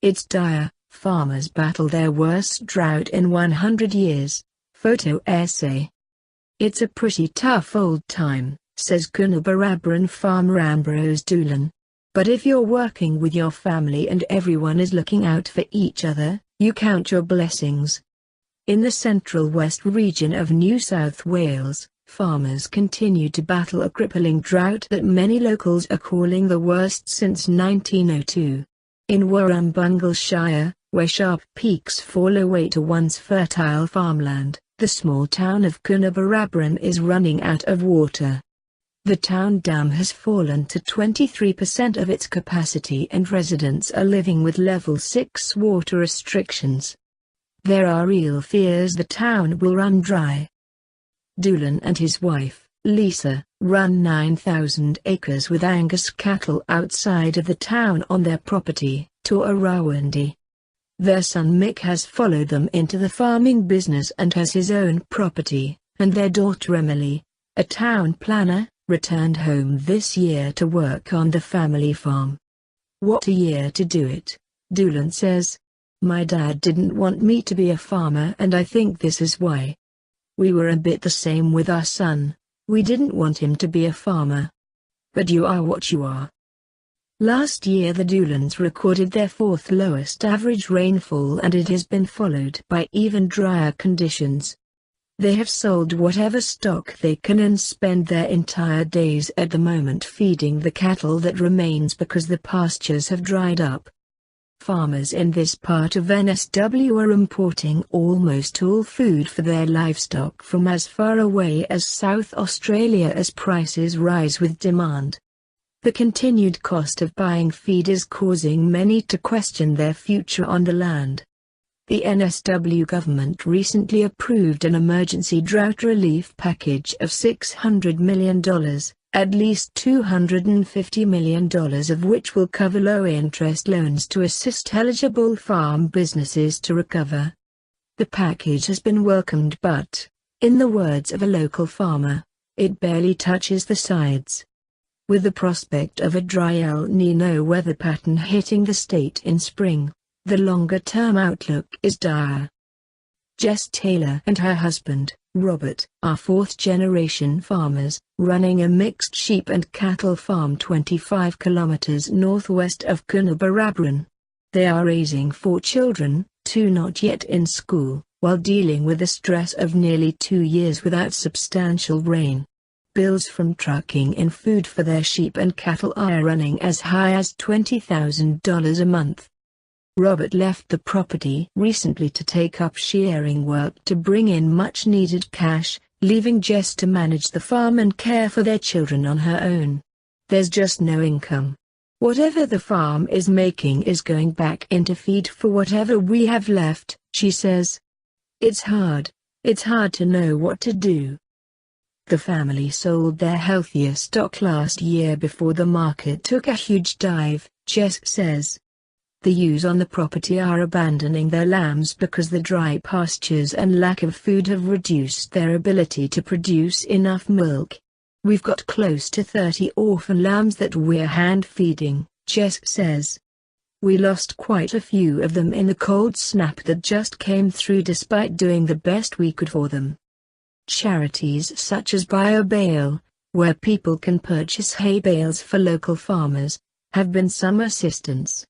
It's dire, farmers battle their worst drought in 100 years. Photo essay. It's a pretty tough old time, says Coonabarabran farmer Ambrose Doolan. But if you're working with your family and everyone is looking out for each other, you count your blessings. In the central west region of New South Wales, farmers continue to battle a crippling drought that many locals are calling the worst since 1902. In Warrumbungle Shire, where sharp peaks fall away to once fertile farmland, the small town of Coonabarabran is running out of water. The town dam has fallen to 23% of its capacity and residents are living with level 6 water restrictions. There are real fears the town will run dry. Doolan and his wife, Lisa, run 9,000 acres with Angus cattle outside of the town on their property, Toorawandi. Their son Mick has followed them into the farming business and has his own property, and their daughter Emily, a town planner, returned home this year to work on the family farm. What a year to do it, Doolan says. My dad didn't want me to be a farmer and I think this is why. We were a bit the same with our son, we didn't want him to be a farmer. But you are what you are. Last year the Doolans recorded their fourth lowest average rainfall and it has been followed by even drier conditions. They have sold whatever stock they can and spend their entire days at the moment feeding the cattle that remains because the pastures have dried up. Farmers in this part of N.W.O are importing almost all food for their livestock from as far away as South Australia as prices rise with demand. The continued cost of buying feed is causing many to question their future on the land. The N.W.O government recently approved an emergency drought relief package of $600 million, at least $250 million of which will cover low-interest loans to assist eligible farm businesses to recover. The package has been welcomed but, in the words of a local farmer, it barely touches the sides. With the prospect of a dry El Niño weather pattern hitting the state in spring, the longer-term outlook is dire. Jess Taylor and her husband, Robert, are fourth-generation farmers, running a mixed sheep and cattle farm 25 kilometers northwest of Coonabarabran. They are raising 4 children, 2 not yet in school, while dealing with the stress of nearly 2 years without substantial rain. Bills from trucking in food for their sheep and cattle are running as high as $20,000 a month. Robert left the property recently to take up shearing work to bring in much-needed cash, leaving Jess to manage the farm and care for their children on her own. There's just no income. Whatever the farm is making is going back into feed for whatever we have left, she says. It's hard to know what to do. The family sold their healthier stock last year before the market took a huge dive, Jess says. The ewes on the property are abandoning their lambs because the dry pastures and lack of food have reduced their ability to produce enough milk. We've got close to 30 orphan lambs that we're hand-feeding, Jess says. We lost quite a few of them in the cold snap that just came through despite doing the best we could for them. Charities such as BioBale, where people can purchase hay bales for local farmers, have been some assistance.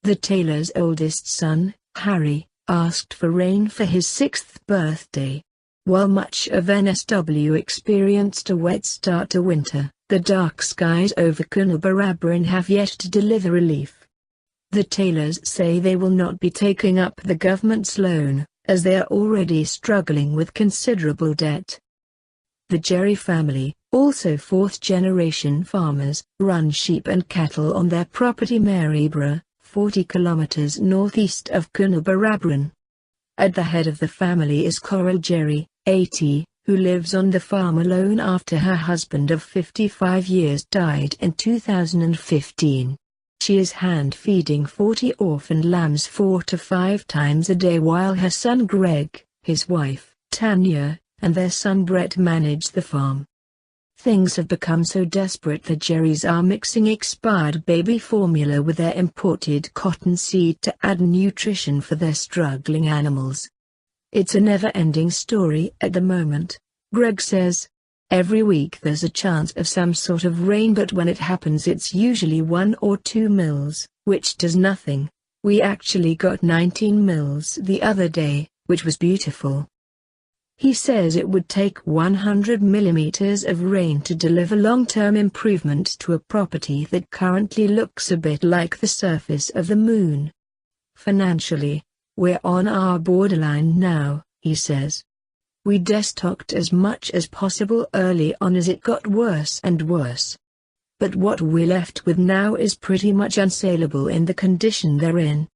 The Taylor's oldest son, Harry, asked for rain for his 6th birthday. While much of N.W.O experienced a wet start to winter, the dark skies over Coonabarabran have yet to deliver relief. The Taylors say they will not be taking up the government's loan, as they are already struggling with considerable debt. The Jerry family, also fourth-generation farmers, run sheep and cattle on their property Maryborough, 40 kilometers northeast of Coonabarabran. At the head of the family is Coral Jerry, 80, who lives on the farm alone after her husband of 55 years died in 2015. She is hand-feeding 40 orphaned lambs 4 to 5 times a day while her son Greg, his wife, Tanya, and their son Brett manage the farm. Things have become so desperate that Jerry's are mixing expired baby formula with their imported cottonseed to add nutrition for their struggling animals. It's a never-ending story at the moment, Greg says. Every week there's a chance of some sort of rain, but when it happens it's usually 1 or 2 mils, which does nothing. We actually got 19 mils the other day, which was beautiful. He says it would take 100 millimeters of rain to deliver long-term improvement to a property that currently looks a bit like the surface of the moon. Financially, we're on our borderline now, he says. We destocked as much as possible early on as it got worse and worse. But what we're left with now is pretty much unsaleable in the condition they're in.